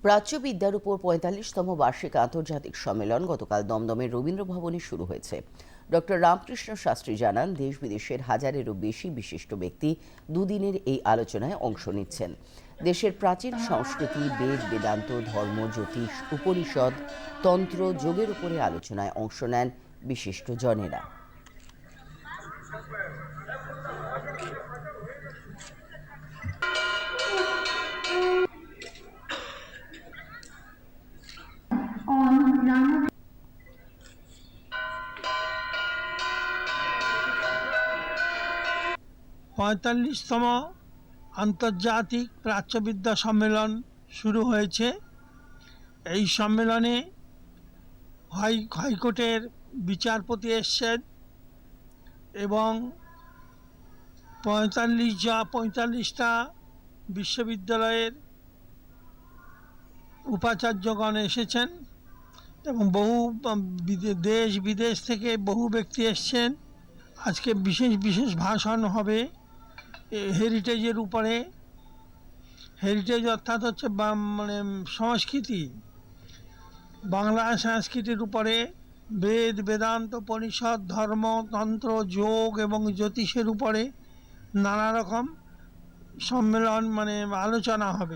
প্রাচ্যবিদ্যার উপর ৪৫তম বার্ষিক আন্তর্জাতিক সম্মেলন গতকাল দমদমের রবীন্দ্র ভবনে শুরু হয়েছে। ডক্টর রামকৃষ্ণ শাস্ত্রী জানান, দেশ বিদেশের হাজারেরও বেশি বিশিষ্ট ব্যক্তি দুদিনের এই আলোচনায় অংশ নিচ্ছেন। দেশের প্রাচীন সংস্কৃতি, বেদ, বেদান্ত, ধর্ম, জ্যোতিষ, উপনিষদ, তন্ত্র, যোগের উপরে আলোচনায় অংশ নেন বিশিষ্ট জনেরা। ৪৫তম আন্তর্জাতিক প্রাচ্যবিদ্যা সম্মেলন শুরু হয়েছে। এই সম্মেলনে হাইকোর্টের বিচারপতি এসছেন এবং ৪৫টা বিশ্ববিদ্যালয়ের উপাচার্যগণ এসেছেন এবং বহু দেশ বিদেশ থেকে বহু ব্যক্তি এসছেন। আজকে বিশেষ বিশেষ ভাষণ হবে হেরিটেজের উপরে। হেরিটেজ অর্থাৎ হচ্ছে সংস্কৃতি, বাংলা সংস্কৃতির উপরে বেদ, বেদান্ত, উপনিষদ, ধর্ম, তন্ত্র, যোগ এবং জ্যোতিষের উপরে নানা রকম সম্মেলন আলোচনা হবে।